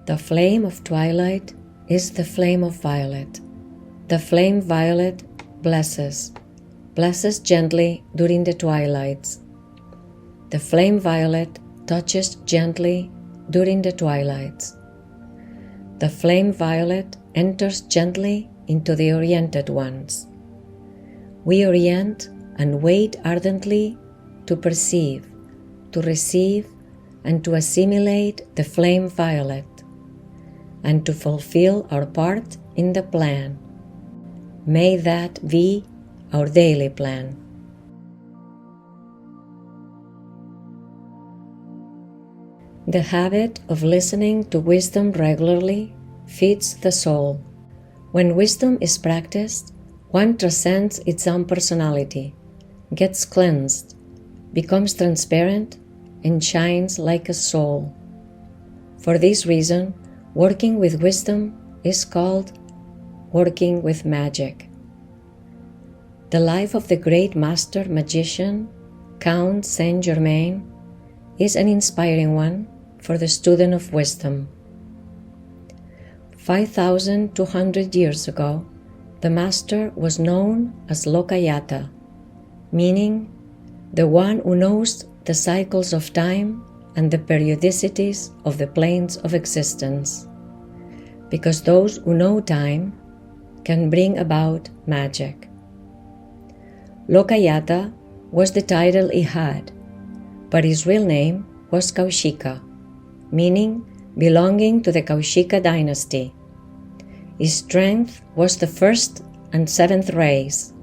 The flame of twilight is the flame of violet. The flame violet blesses gently during the twilights. The flame violet touches gently during the twilights. The flame violet enters gently into the oriented ones. We orient and wait ardently to perceive, to receive, and to assimilate the flame violet, and to fulfill our part in the plan. May that be our daily plan. The habit of listening to wisdom regularly feeds the soul. When wisdom is practiced, one transcends its own personality, gets cleansed, becomes transparent, and shines like a soul. For this reason, working with wisdom is called working with magic. The life of the great master magician, Count Saint Germain, is an inspiring one for the student of wisdom. 5,200 years ago, the master was known as Lokayata, meaning the one who knows the cycles of time and the periodicities of the planes of existence, because those who know time can bring about magic. Lokayata was the title he had, but his real name was Kaushika, meaning belonging to the Kaushika dynasty. His strength was the first and seventh rays.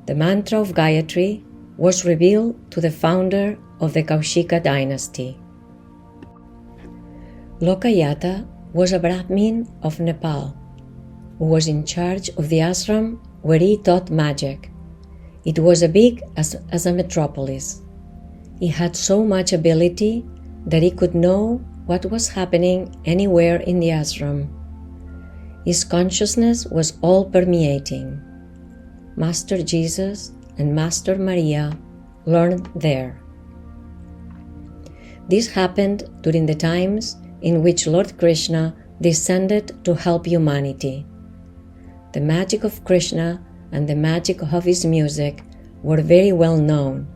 The mantra of Gayatri was revealed to the founder of the Kaushika dynasty. Lokayata was a Brahmin of Nepal, who was in charge of the ashram where he taught magic. It was as big as a metropolis. He had so much ability that he could know what was happening anywhere in the ashram. His consciousness was all-permeating. Master Jesus and Master Maria learned there. This happened during the times in which Lord Krishna descended to help humanity. The magic of Krishna and the magic of his music were very well known.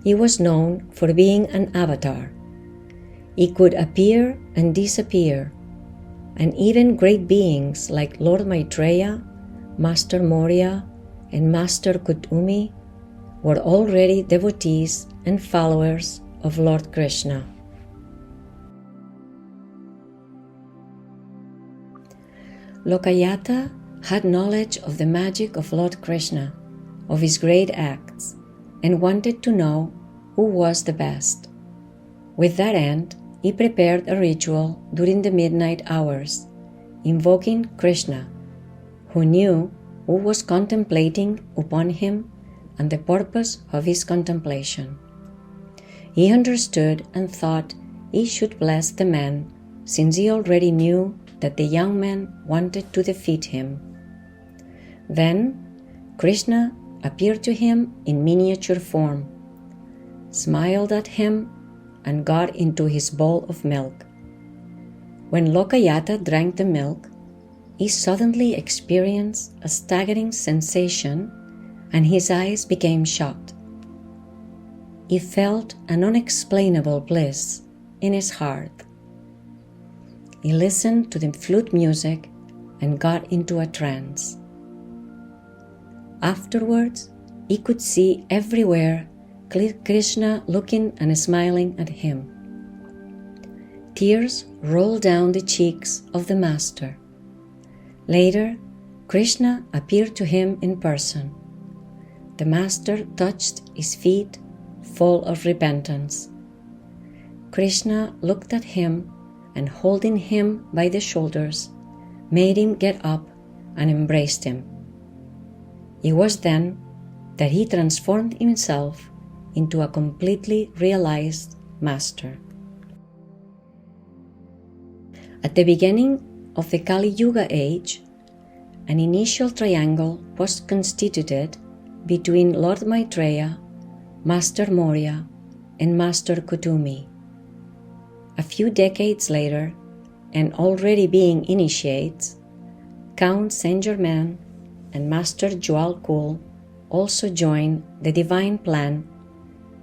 He was known for being an avatar. He could appear and disappear, and even great beings like Lord Maitreya, Master Moria, and Master Kutumi were already devotees and followers of Lord Krishna. Lokayata had knowledge of the magic of Lord Krishna, of his great acts, and wanted to know who was the best. With that end, he prepared a ritual during the midnight hours, invoking Krishna, who knew who was contemplating upon him and the purpose of his contemplation. He understood and thought he should bless the man, since he already knew that the young man wanted to defeat him. Then Krishna appeared to him in miniature form, smiled at him, and got into his bowl of milk. When Lokayata drank the milk, he suddenly experienced a staggering sensation and his eyes became shut. He felt an unexplainable bliss in his heart. He listened to the flute music and got into a trance. Afterwards, he could see everywhere Krishna looking and smiling at him. Tears rolled down the cheeks of the master. Later, Krishna appeared to him in person. The master touched his feet, full of repentance. Krishna looked at him and, holding him by the shoulders, made him get up and embraced him. It was then that he transformed himself into a completely realized master. At the beginning of the Kali Yuga age, an initial triangle was constituted between Lord Maitreya, Master Moria, and Master Kutumi. A few decades later, and already being initiates, Count Saint-Germain and Master Joal also join the divine plan,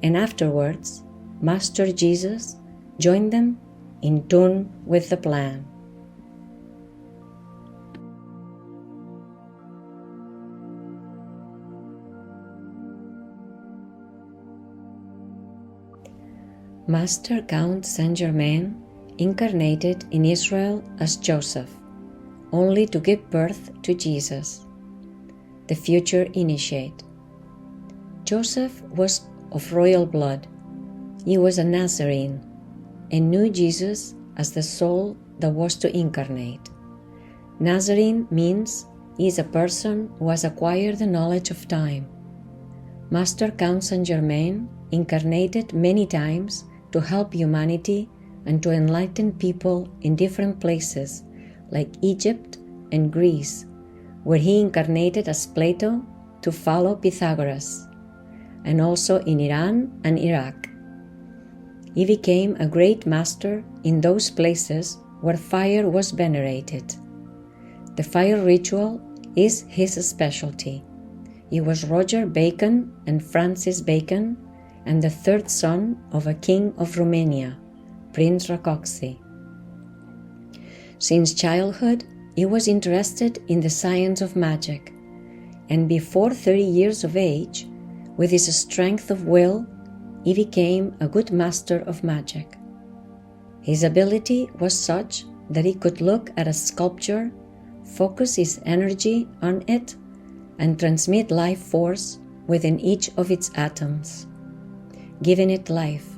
and afterwards Master Jesus joined them in tune with the plan. Master Count Saint-Germain incarnated in Israel as Joseph, only to give birth to Jesus, the future initiate. Joseph was of royal blood. He was a Nazarene and knew Jesus as the soul that was to incarnate. Nazarene means he is a person who has acquired the knowledge of time. Master Count Saint-Germain incarnated many times to help humanity and to enlighten people in different places like Egypt and Greece, where he incarnated as Plato to follow Pythagoras, and also in Iran and Iraq. He became a great master in those places where fire was venerated. The fire ritual is his specialty. He was Roger Bacon and Francis Bacon, and the third son of a king of Romania, Prince Rákóczi. Since childhood, he was interested in the science of magic, and before 30 years of age, with his strength of will, he became a good master of magic. His ability was such that he could look at a sculpture, focus his energy on it, and transmit life force within each of its atoms, giving it life.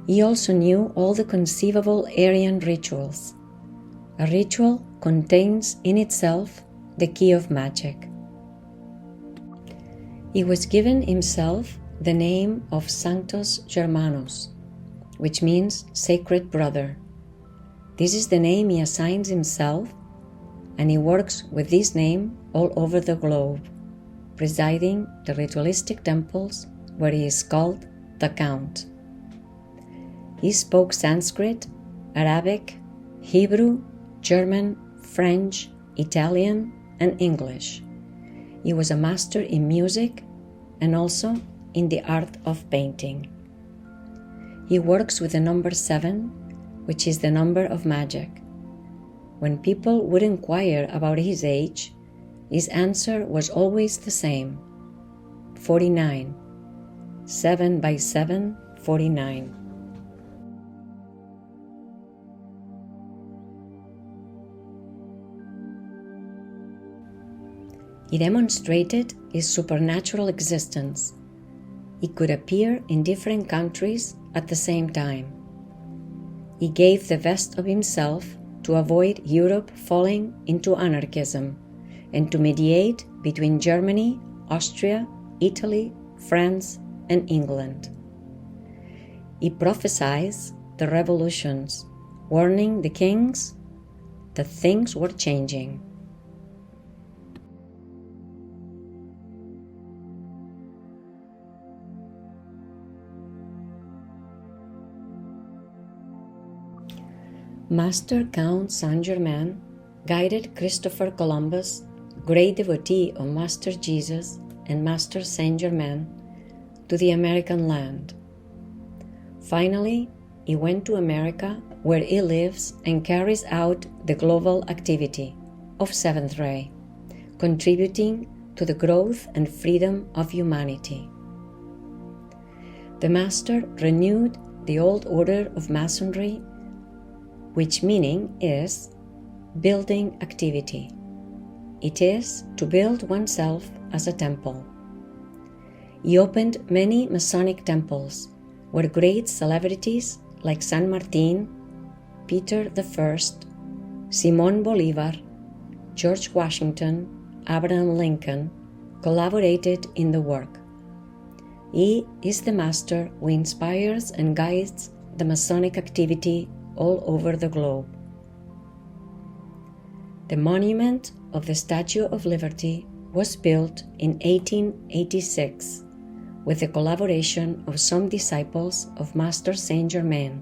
He also knew all the conceivable Aryan rituals. A ritual contains in itself the key of magic. He was given himself the name of Sanctus Germanus, which means sacred brother. This is the name he assigns himself, and he works with this name all over the globe, presiding the ritualistic temples where he is called the Count. He spoke Sanskrit, Arabic, Hebrew, German, French, Italian, and English. He was a master in music and also in the art of painting. He works with the number 7, which is the number of magic. When people would inquire about his age, his answer was always the same: 49. 7 by 7, 49. He demonstrated his supernatural existence. He could appear in different countries at the same time. He gave the best of himself to avoid Europe falling into anarchism and to mediate between Germany, Austria, Italy, France, and England. He prophesied the revolutions, warning the kings that things were changing. Master Count Saint-Germain guided Christopher Columbus, great devotee of Master Jesus and Master Saint-Germain, to the American land. Finally, he went to America, where he lives and carries out the global activity of Seventh Ray, contributing to the growth and freedom of humanity. The Master renewed the old order of Masonry, which meaning is building activity. It is to build oneself as a temple. He opened many Masonic temples where great celebrities like San Martin, Peter I, Simon Bolivar, George Washington, Abraham Lincoln collaborated in the work. He is the master who inspires and guides the Masonic activity all over the globe. The monument of the Statue of Liberty was built in 1886 with the collaboration of some disciples of Master Saint-Germain,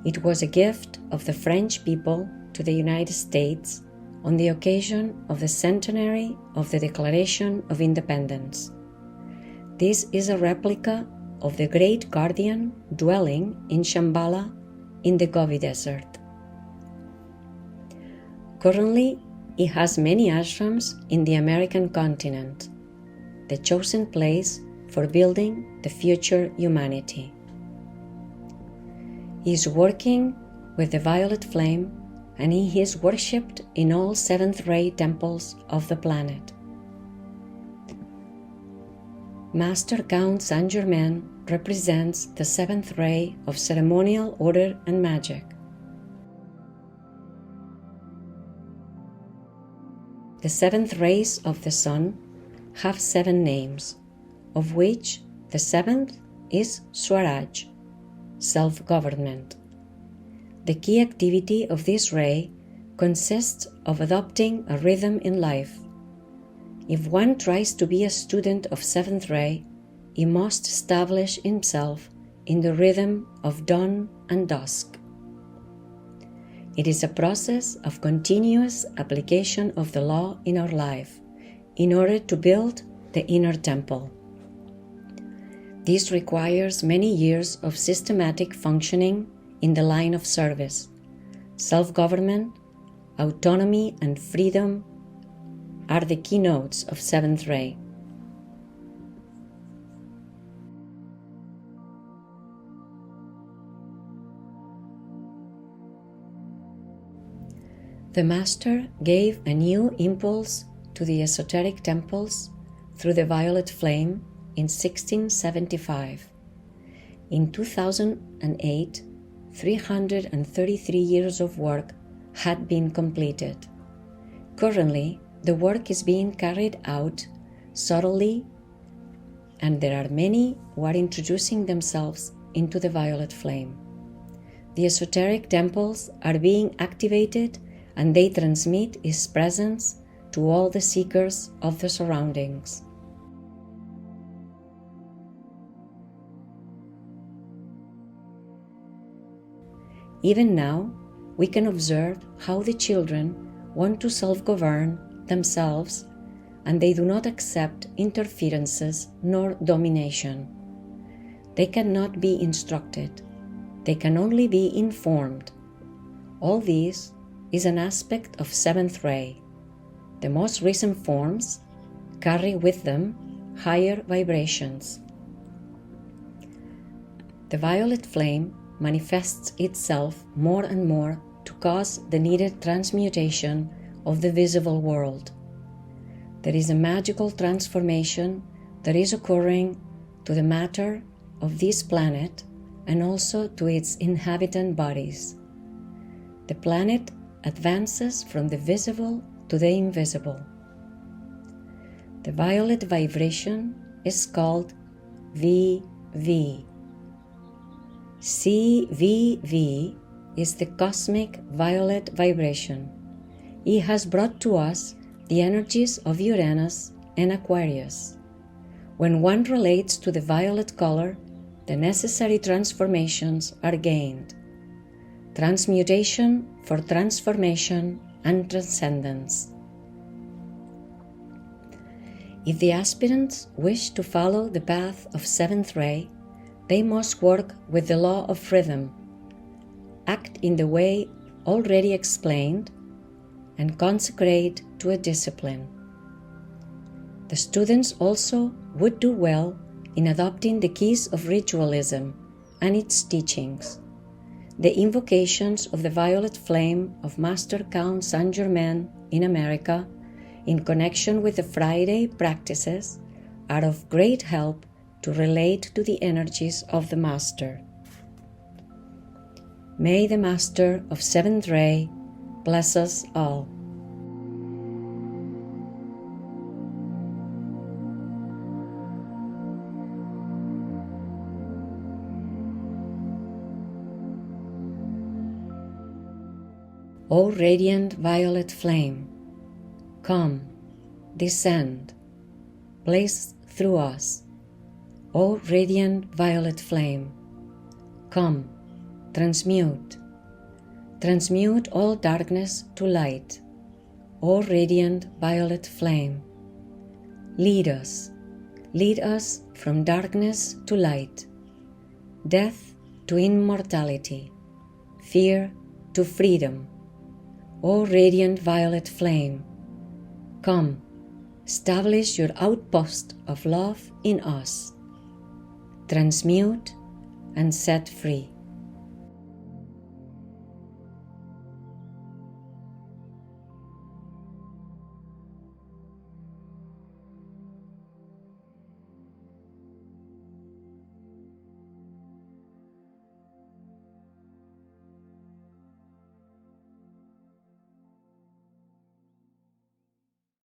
It was a gift of the French people to the United States on the occasion of the centenary of the Declaration of Independence. This is a replica of the Great Guardian dwelling in Shambhala in the Gobi Desert. Currently, it has many ashrams in the American continent, the chosen place for building the future humanity. He is working with the violet flame, and he is worshipped in all seventh-ray temples of the planet. Master Count Saint Germain represents the seventh ray of ceremonial order and magic. The seventh rays of the sun have 7 names, of which the 7th is Swaraj, self-government. The key activity of this ray consists of adopting a rhythm in life. If one tries to be a student of 7th ray, he must establish himself in the rhythm of dawn and dusk. It is a process of continuous application of the law in our life in order to build the inner temple. This requires many years of systematic functioning in the line of service. Self-government, autonomy, and freedom are the keynotes of 7th ray. The Master gave a new impulse to the esoteric temples through the violet flame in 1675. In 2008, 333 years of work had been completed. Currently, the work is being carried out subtly, and there are many who are introducing themselves into the violet flame. The esoteric temples are being activated, and they transmit His presence to all the seekers of the surroundings. Even now, we can observe how the children want to self-govern themselves, and they do not accept interferences nor domination. They cannot be instructed. They can only be informed. All this is an aspect of 7th ray. The most recent forms carry with them higher vibrations. The violet flame manifests itself more and more to cause the needed transmutation of the visible world. There is a magical transformation that is occurring to the matter of this planet and also to its inhabitant bodies. The planet advances from the visible to the invisible. The violet vibration is called VV. CVV is the cosmic violet vibration. It has brought to us the energies of Uranus and Aquarius. When one relates to the violet color, the necessary transformations are gained. Transmutation for transformation and transcendence. If the aspirants wish to follow the path of 7th ray, they must work with the law of rhythm, act in the way already explained, and consecrate to a discipline. The students also would do well in adopting the keys of ritualism and its teachings. The invocations of the violet flame of Master Count Saint Germain in America, in connection with the Friday practices, are of great help to relate to the energies of the Master. May the Master of 7th ray bless us all. O radiant violet flame, come, descend, blaze through us. O radiant violet flame, come, Transmute. Transmute all darkness to light, O radiant violet flame. Lead us from darkness to light, death to immortality, fear to freedom. O radiant violet flame, come, establish your outpost of love in us. Transmute and set free.